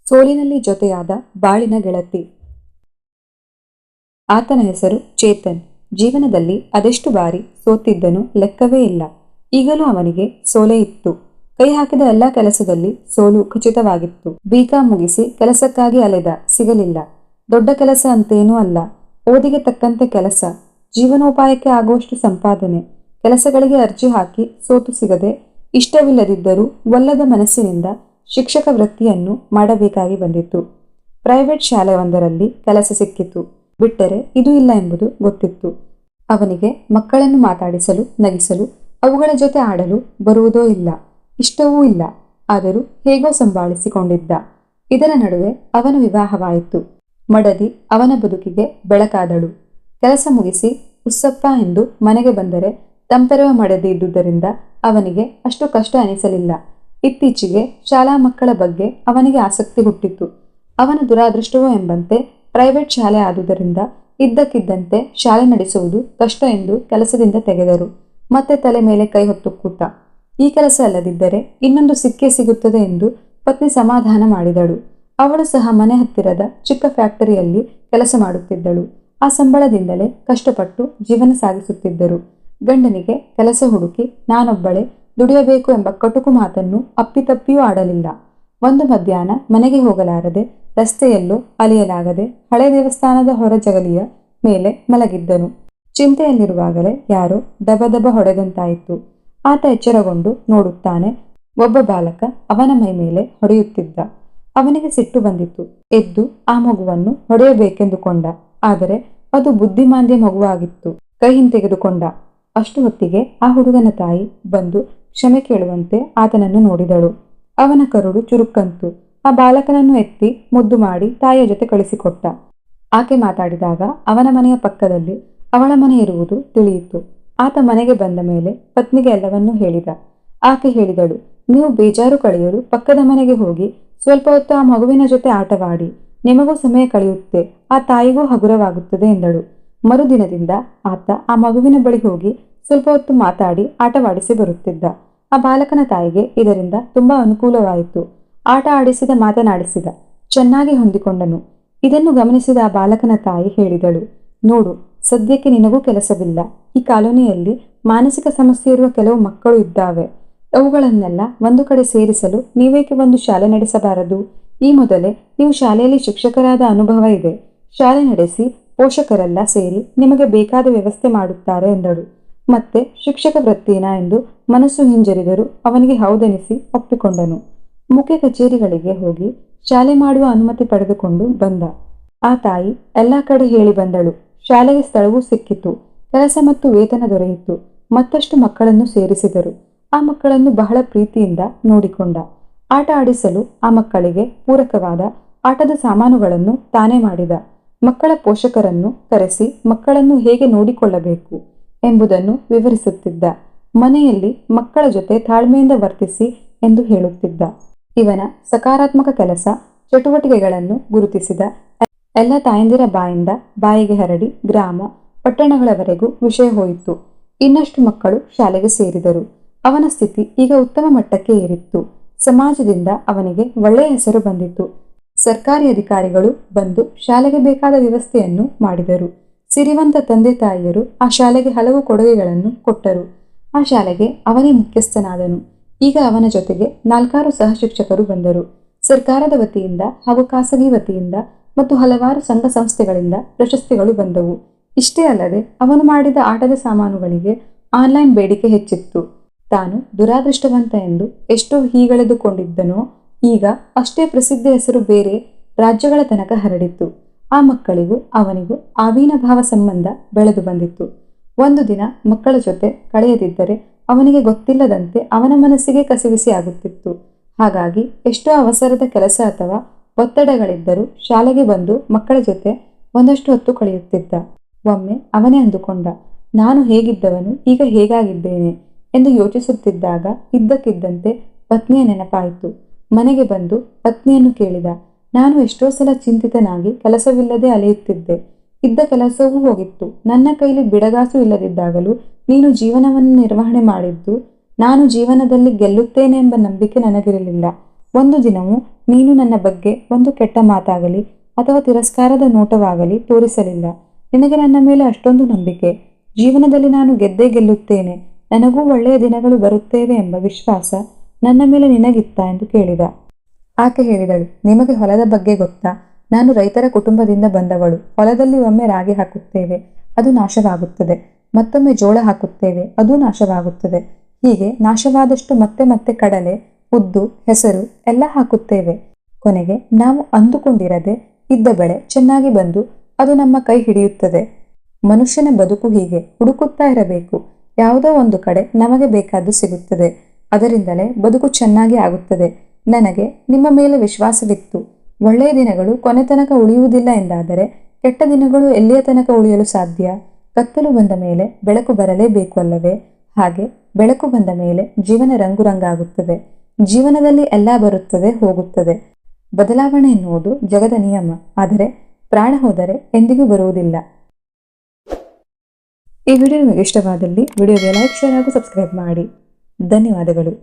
ಸೋಲಿನಲ್ಲಿ ಜೊತೆಯಾದ ಬಾಳಿನ ಗೆಳತಿ. ಆತನ ಹೆಸರು ಚೇತನ್. ಜೀವನದಲ್ಲಿ ಅದೆಷ್ಟು ಬಾರಿ ಸೋತಿದ್ದನು ಲೆಕ್ಕವೇ ಇಲ್ಲ. ಈಗಲೂ ಅವನಿಗೆ ಸೋಲೇ ಇತ್ತು. ಕೈ ಹಾಕಿದ ಎಲ್ಲ ಕೆಲಸದಲ್ಲಿ ಸೋಲು ಖಚಿತವಾಗಿತ್ತು. ಬಿಕಾಂ ಮುಗಿಸಿ ಕೆಲಸಕ್ಕಾಗಿ ಅಲೆದ, ಸಿಗಲಿಲ್ಲ. ದೊಡ್ಡ ಕೆಲಸ ಅಂತೇನೂ ಅಲ್ಲ, ಓದಿಗೆ ತಕ್ಕಂತೆ ಕೆಲಸ, ಜೀವನೋಪಾಯಕ್ಕೆ ಆಗುವಷ್ಟು ಸಂಪಾದನೆ. ಕೆಲಸಗಳಿಗೆ ಅರ್ಜಿ ಹಾಕಿ ಸೋತು ಸಿಗದೆ, ಇಷ್ಟವಿಲ್ಲದಿದ್ದರೂ ಒಲ್ಲದ ಮನಸ್ಸಿನಿಂದ ಶಿಕ್ಷಕ ವೃತ್ತಿಯನ್ನು ಮಾಡಬೇಕಾಗಿ ಬಂದಿತ್ತು. ಪ್ರೈವೇಟ್ ಶಾಲೆ ಒಂದರಲ್ಲಿ ಕೆಲಸ ಸಿಕ್ಕಿತು. ಬಿಟ್ಟರೆ ಇದು ಇಲ್ಲ ಎಂಬುದು ಗೊತ್ತಿತ್ತು. ಅವನಿಗೆ ಮಕ್ಕಳನ್ನು ಮಾತಾಡಿಸಲು, ನಗಿಸಲು, ಅವುಗಳ ಜೊತೆ ಆಡಲು ಬರುವುದೋ ಇಲ್ಲ, ಇಷ್ಟವೂ ಇಲ್ಲ. ಆದರೂ ಹೇಗೋ ಸಂಭಾಳಿಸಿಕೊಂಡಿದ್ದ. ಇದರ ನಡುವೆ ಅವನ ವಿವಾಹವಾಯಿತು. ಮಡದಿ ಅವನ ಬದುಕಿಗೆ ಬೆಳಕಾದಳು. ಕೆಲಸ ಮುಗಿಸಿ ಉಸ್ಸಪ್ಪ ಎಂದು ಮನೆಗೆ ಬಂದರೆ ತಂಪೆರವ ಮಡದಿ ಇದ್ದುದರಿಂದ ಅವನಿಗೆ ಅಷ್ಟು ಕಷ್ಟ ಅನಿಸಲಿಲ್ಲ. ಇತ್ತೀಚೆಗೆ ಶಾಲಾ ಮಕ್ಕಳ ಬಗ್ಗೆ ಅವನಿಗೆ ಆಸಕ್ತಿ ಹುಟ್ಟಿತ್ತು. ಅವನ ದುರಾದೃಷ್ಟವೋ ಎಂಬಂತೆ ಪ್ರೈವೇಟ್ ಶಾಲೆ ಆದುದರಿಂದ ಇದ್ದಕ್ಕಿದ್ದಂತೆ ಶಾಲೆ ನಡೆಸುವುದು ಕಷ್ಟ ಎಂದು ಕೆಲಸದಿಂದ ತೆಗೆದರು. ಮತ್ತೆ ತಲೆ ಮೇಲೆ ಕೈ ಹೊತ್ತು ಕೂತ. ಈ ಕೆಲಸ ಅಲ್ಲದಿದ್ದರೆ ಇನ್ನೊಂದು ಸಿಕ್ಕೇ ಸಿಗುತ್ತದೆ ಎಂದು ಪತ್ನಿ ಸಮಾಧಾನ ಮಾಡಿದಳು. ಅವಳು ಸಹ ಮನೆ ಹತ್ತಿರದ ಚಿಕ್ಕ ಫ್ಯಾಕ್ಟರಿಯಲ್ಲಿ ಕೆಲಸ ಮಾಡುತ್ತಿದ್ದಳು. ಆ ಸಂಬಳದಿಂದಲೇ ಕಷ್ಟಪಟ್ಟು ಜೀವನ ಸಾಗಿಸುತ್ತಿದ್ದರು. ಗಂಡನಿಗೆ ಕೆಲಸ ಹುಡುಕಿ ನಾನೊಬ್ಬಳೇ ದುಡಿಯಬೇಕು ಎಂಬ ಕಟುಕು ಮಾತನ್ನು ಅಪ್ಪಿತಪ್ಪಿಯೂ ಆಡಲಿಲ್ಲ. ಒಂದು ಮಧ್ಯಾಹ್ನ ಮನೆಗೆ ಹೋಗಲಾರದೆ, ರಸ್ತೆಯಲ್ಲೂ ಅಲಿಯಲಾಗದೆ ಹಳೆ ದೇವಸ್ಥಾನದ ಹೊರ ಜಗಲಿಯ ಮೇಲೆ ಮಲಗಿದ್ದನು. ಚಿಂತೆಯಲ್ಲಿರುವಾಗಲೇ ಯಾರೋ ದಬ ದಬ ಹೊಡೆದಂತಾಯಿತು. ಆತ ಎಚ್ಚರಗೊಂಡು ನೋಡುತ್ತಾನೆ. ಒಬ್ಬ ಬಾಲಕ ಅವನ ಮೈ ಮೇಲೆ ಹೊಡೆಯುತ್ತಿದ್ದ. ಅವನಿಗೆ ಸಿಟ್ಟು ಬಂದಿತು. ಎದ್ದು ಆ ಮಗುವನ್ನು ಹೊಡೆಯಬೇಕೆಂದುಕೊಂಡ. ಆದರೆ ಅದು ಬುದ್ಧಿಮಾಂದ್ಯ ಮಗುವಾಗಿತ್ತು. ಕೈ ಹಿಂತೆಗೆದುಕೊಂಡ. ಅಷ್ಟು ಹೊತ್ತಿಗೆ ಆ ಹುಡುಗನ ತಾಯಿ ಬಂದು ಕ್ಷಮೆ ಕೇಳುವಂತೆ ಆತನನ್ನು ನೋಡಿದಳು. ಅವನ ಕರುಳು ಚುರುಕಂತು. ಆ ಬಾಲಕನನ್ನು ಎತ್ತಿ ಮುದ್ದು ಮಾಡಿ ತಾಯಿಯ ಜೊತೆ ಕಳಿಸಿಕೊಟ್ಟ. ಆಕೆ ಮಾತಾಡಿದಾಗ ಅವನ ಮನೆಯ ಪಕ್ಕದಲ್ಲಿ ಅವಳ ಮನೆ ಇರುವುದು ತಿಳಿಯಿತು. ಆತ ಮನೆಗೆ ಬಂದ ಮೇಲೆ ಪತ್ನಿಗೆ ಎಲ್ಲವನ್ನೂ ಹೇಳಿದ. ಆಕೆ ಹೇಳಿದಳು, ನೀವು ಬೇಜಾರು ಕಳೆಯಲು ಪಕ್ಕದ ಮನೆಗೆ ಹೋಗಿ ಸ್ವಲ್ಪ ಹೊತ್ತು ಆ ಮಗುವಿನ ಜೊತೆ ಆಟವಾಡಿ, ನಿಮಗೂ ಸಮಯ ಕಳೆಯುತ್ತೆ, ಆ ತಾಯಿಗೂ ಹಗುರವಾಗುತ್ತದೆ ಎಂದಳು. ಮರುದಿನದಿಂದ ಆತ ಆ ಮಗುವಿನ ಬಳಿ ಹೋಗಿ ಸ್ವಲ್ಪ ಹೊತ್ತು ಮಾತಾಡಿ ಆಟವಾಡಿಸಿ ಬರುತ್ತಿದ್ದ. ಆ ಬಾಲಕನ ತಾಯಿಗೆ ಇದರಿಂದ ತುಂಬಾ ಅನುಕೂಲವಾಯಿತು. ಆಟ ಆಡಿಸಿದ, ಮಾತನಾಡಿಸಿದ, ಚೆನ್ನಾಗಿ ಹೊಂದಿಕೊಂಡನು. ಇದನ್ನು ಗಮನಿಸಿದ ಆ ಬಾಲಕನ ತಾಯಿ ಹೇಳಿದಳು, ನೋಡು, ಸದ್ಯಕ್ಕೆ ನಿನಗೂ ಕೆಲಸವಿಲ್ಲ. ಈ ಕಾಲೋನಿಯಲ್ಲಿ ಮಾನಸಿಕ ಸಮಸ್ಯೆ ಇರುವ ಕೆಲವು ಮಕ್ಕಳು ಇದ್ದಾವೆ. ಅವುಗಳನ್ನೆಲ್ಲ ಒಂದು ಕಡೆ ಸೇರಿಸಲು ನೀವೇಕೆ ಒಂದು ಶಾಲೆ ನಡೆಸಬಾರದು? ಈ ಮೊದಲೇ ನೀವು ಶಾಲೆಯಲ್ಲಿ ಶಿಕ್ಷಕರಾದ ಅನುಭವ ಇದೆ. ಶಾಲೆ ನಡೆಸಿ ಪೋಷಕರೆಲ್ಲ ಸೇರಿ ನಿಮಗೆ ಬೇಕಾದ ವ್ಯವಸ್ಥೆ ಮಾಡುತ್ತಾರೆ ಎಂದಳು. ಮತ್ತೆ ಶಿಕ್ಷಕ ವೃತ್ತಿನಾ ಎಂದು ಮನಸ್ಸು ಹಿಂಜರಿದರೂ ಅವನಿಗೆ ಹೌದೆನಿಸಿ ಒಪ್ಪಿಕೊಂಡನು. ಮುಖ್ಯ ಕಚೇರಿಗಳಿಗೆ ಹೋಗಿ ಶಾಲೆ ಮಾಡುವ ಅನುಮತಿ ಪಡೆದುಕೊಂಡು ಬಂದ. ಆ ತಾಯಿ ಎಲ್ಲ ಕಡೆ ಹೇಳಿ ಬಂದಳು. ಶಾಲೆಗೆ ಸ್ಥಳವೂ ಸಿಕ್ಕಿತು. ಕೆಲಸ ಮತ್ತು ವೇತನ ದೊರೆಯಿತು. ಮತ್ತಷ್ಟು ಮಕ್ಕಳನ್ನು ಸೇರಿಸಿದರು. ಆ ಮಕ್ಕಳನ್ನು ಬಹಳ ಪ್ರೀತಿಯಿಂದ ನೋಡಿಕೊಂಡ. ಆಟ ಆಡಿಸಲು ಆ ಮಕ್ಕಳಿಗೆ ಪೂರಕವಾದ ಆಟದ ಸಾಮಾನುಗಳನ್ನು ತಾನೇ ಮಾಡಿದ. ಮಕ್ಕಳ ಪೋಷಕರನ್ನು ಕರೆಸಿ ಮಕ್ಕಳನ್ನು ಹೇಗೆ ನೋಡಿಕೊಳ್ಳಬೇಕು ಎಂಬುದನ್ನು ವಿವರಿಸುತ್ತಿದ್ದ. ಮನೆಯಲ್ಲಿ ಮಕ್ಕಳ ಜೊತೆ ತಾಳ್ಮೆಯಿಂದ ವರ್ತಿಸಿ ಎಂದು ಹೇಳುತ್ತಿದ್ದ. ಇವನ ಸಕಾರಾತ್ಮಕ ಕೆಲಸ ಚಟುವಟಿಕೆಗಳನ್ನು ಗುರುತಿಸಿದ ಎಲ್ಲ ತಾಯಂದಿರ ಬಾಯಿಂದ ಬಾಯಿಗೆ ಹರಡಿ ಗ್ರಾಮ, ಪಟ್ಟಣಗಳವರೆಗೂ ವಿಷಯ ಹೋಯಿತು. ಇನ್ನಷ್ಟು ಮಕ್ಕಳು ಶಾಲೆಗೆ ಸೇರಿದರು. ಅವನ ಸ್ಥಿತಿ ಈಗ ಉತ್ತಮ ಮಟ್ಟಕ್ಕೆ ಏರಿತ್ತು. ಸಮಾಜದಿಂದ ಅವನಿಗೆ ಒಳ್ಳೆಯ ಹೆಸರು ಬಂದಿತು. ಸರ್ಕಾರಿ ಅಧಿಕಾರಿಗಳು ಬಂದು ಶಾಲೆಗೆ ಬೇಕಾದ ವ್ಯವಸ್ಥೆಯನ್ನು ಮಾಡಿದರು. ಸಿರಿವಂತ ತಂದೆ ತಾಯಿಯರು ಆ ಶಾಲೆಗೆ ಹಲವು ಕೊಡುಗೆಗಳನ್ನು ಕೊಟ್ಟರು. ಆ ಶಾಲೆಗೆ ಅವನೇ ಮುಖ್ಯಸ್ಥನಾದನು. ಈಗ ಅವನ ಜೊತೆಗೆ 4 ಸಹ ಶಿಕ್ಷಕರು ಬಂದರು. ಸರ್ಕಾರದ ವತಿಯಿಂದ ಹಾಗೂ ಖಾಸಗಿ ವತಿಯಿಂದ ಮತ್ತು ಹಲವಾರು ಸಂಘ ಸಂಸ್ಥೆಗಳಿಂದ ಪ್ರಶಸ್ತಿಗಳು ಬಂದವು. ಇಷ್ಟೇ ಅಲ್ಲದೆ ಅವನು ಮಾಡಿದ ಆಟದ ಸಾಮಾನುಗಳಿಗೆ ಆನ್ಲೈನ್ ಬೇಡಿಕೆ ಹೆಚ್ಚಿತ್ತು. ತಾನು ದುರಾದೃಷ್ಟವಂತ ಎಂದು ಎಷ್ಟೋ ಹೀಗಳೆದುಕೊಂಡಿದ್ದನೋ ಈಗ ಅಷ್ಟೇ ಪ್ರಸಿದ್ಧ ಹೆಸರು ಬೇರೆ ರಾಜ್ಯಗಳ ತನಕ ಹರಡಿತ್ತು. ಆ ಮಕ್ಕಳಿಗೂ ಅವನಿಗೂ ಆವೀನಭಾವ ಸಂಬಂಧ ಬೆಳೆದು ಬಂದಿತ್ತು. ಒಂದು ದಿನ ಮಕ್ಕಳ ಜೊತೆ ಕಳೆಯದಿದ್ದರೆ ಅವನಿಗೆ ಗೊತ್ತಿಲ್ಲದಂತೆ ಅವನ ಮನಸ್ಸಿಗೆ ಕಸಿವಿಸಿ ಆಗುತ್ತಿತ್ತು. ಹಾಗಾಗಿ ಎಷ್ಟೋ ಅವಸರದ ಕೆಲಸ ಅಥವಾ ಒತ್ತಡಗಳಿದ್ದರೂ ಶಾಲೆಗೆ ಬಂದು ಮಕ್ಕಳ ಜೊತೆ ಒಂದಷ್ಟು ಹೊತ್ತು ಕಳೆಯುತ್ತಿದ್ದ. ಒಮ್ಮೆ ಅವನೇ ಅಂದುಕೊಂಡ, ನಾನು ಹೇಗಿದ್ದವನು ಈಗ ಹೇಗಾಗಿದ್ದೇನೆ ಎಂದು ಯೋಚಿಸುತ್ತಿದ್ದಾಗ ಇದ್ದಕ್ಕಿದ್ದಂತೆ ಪತ್ನಿಯ ನೆನಪಾಯಿತು. ಮನೆಗೆ ಬಂದು ಪತ್ನಿಯನ್ನು ಕೇಳಿದ, ನಾನು ಎಷ್ಟೋ ಸಲ ಚಿಂತಿತನಾಗಿ ಕೆಲಸವಿಲ್ಲದೆ ಅಲೆಯುತ್ತಿದ್ದೆ. ಇದ್ದ ಕೆಲಸವೂ ಹೋಗಿತ್ತು. ನನ್ನ ಕೈಲಿ ಬಿಡಗಾಸು ಇಲ್ಲದಿದ್ದಾಗಲೂ ನೀನು ಜೀವನವನ್ನು ನಿರ್ವಹಣೆ ಮಾಡಿದ್ದು, ನಾನು ಜೀವನದಲ್ಲಿ ಗೆಲ್ಲುತ್ತೇನೆ ಎಂಬ ನಂಬಿಕೆ ನನಗಿರಲಿಲ್ಲ. ಒಂದು ದಿನವೂ ನೀನು ನನ್ನ ಬಗ್ಗೆ ಒಂದು ಕೆಟ್ಟ ಮಾತಾಗಲಿ ಅಥವಾ ತಿರಸ್ಕಾರದ ನೋಟವಾಗಲಿ ತೋರಿಸಲಿಲ್ಲ. ನಿನಗೆ ನನ್ನ ಮೇಲೆ ಅಷ್ಟೊಂದು ನಂಬಿಕೆ. ಜೀವನದಲ್ಲಿ ನಾನು ಗೆದ್ದೇ ಗೆಲ್ಲುತ್ತೇನೆ, ನನಗೂ ಒಳ್ಳೆಯ ದಿನಗಳು ಬರುತ್ತೇವೆ ಎಂಬ ವಿಶ್ವಾಸ ನನ್ನ ಮೇಲೆ ನಿನಗಿತ್ತಾ ಎಂದು ಕೇಳಿದ. ಆಕೆ ಹೇಳಿದಳು, ನಿಮಗೆ ಹೊಲದ ಬಗ್ಗೆ ಗೊತ್ತಾ? ನಾನು ರೈತರ ಕುಟುಂಬದಿಂದ ಬಂದವಳು. ಹೊಲದಲ್ಲಿ ಒಮ್ಮೆ ರಾಗಿ ಹಾಕುತ್ತೇವೆ, ಅದು ನಾಶವಾಗುತ್ತದೆ. ಮತ್ತೊಮ್ಮೆ ಜೋಳ ಹಾಕುತ್ತೇವೆ, ಅದು ನಾಶವಾಗುತ್ತದೆ. ಹೀಗೆ ನಾಶವಾದಷ್ಟು ಮತ್ತೆ ಮತ್ತೆ ಕಡಲೆ, ಉದ್ದು, ಹೆಸರು ಎಲ್ಲ ಹಾಕುತ್ತೇವೆ. ಕೊನೆಗೆ ನಾವು ಅಂದುಕೊಂಡಿರದೆ ಇದ್ದ ಬೆಳೆ ಚೆನ್ನಾಗಿ ಬಂದು ಅದು ನಮ್ಮ ಕೈ ಹಿಡಿಯುತ್ತದೆ. ಮನುಷ್ಯನ ಬದುಕು ಹೀಗೆ, ಹುಡುಕುತ್ತಾ ಇರಬೇಕು. ಯಾವುದೋ ಒಂದು ಕಡೆ ನಮಗೆ ಬೇಕಾದ್ದು ಸಿಗುತ್ತದೆ. ಅದರಿಂದಲೇ ಬದುಕು ಚೆನ್ನಾಗಿ ಆಗುತ್ತದೆ. ನನಗೆ ನಿಮ್ಮ ಮೇಲೆ ವಿಶ್ವಾಸವಿತ್ತು. ಒಳ್ಳೆಯ ದಿನಗಳು ಕೊನೆ ತನಕ ಉಳಿಯುವುದಿಲ್ಲ ಎಂದಾದರೆ ಕೆಟ್ಟ ದಿನಗಳು ಎಲ್ಲಿಯ ತನಕ ಉಳಿಯಲು ಸಾಧ್ಯ? ಕತ್ತಲು ಬಂದ ಮೇಲೆ ಬೆಳಕು ಬರಲೇಬೇಕು ಅಲ್ಲವೇ? ಹಾಗೆ ಬೆಳಕು ಬಂದ ಮೇಲೆ ಜೀವನ ರಂಗುರಂಗಾಗುತ್ತದೆ. ಜೀವನದಲ್ಲಿ ಎಲ್ಲ ಬರುತ್ತದೆ, ಹೋಗುತ್ತದೆ. ಬದಲಾವಣೆ ಎನ್ನುವುದು ಜಗದ ನಿಯಮ. ಆದರೆ ಪ್ರಾಣ ಹೋದರೆ ಎಂದಿಗೂ ಬರುವುದಿಲ್ಲ. ಈ ವಿಡಿಯೋ ನಿಮಗೆ ಇಷ್ಟವಾದಲ್ಲಿ ವಿಡಿಯೋಗೆ ಲೈಕ್, ಶೇರ್ ಹಾಗೂ ಸಬ್ಸ್ಕ್ರೈಬ್ ಮಾಡಿ. ಧನ್ಯವಾದಗಳು.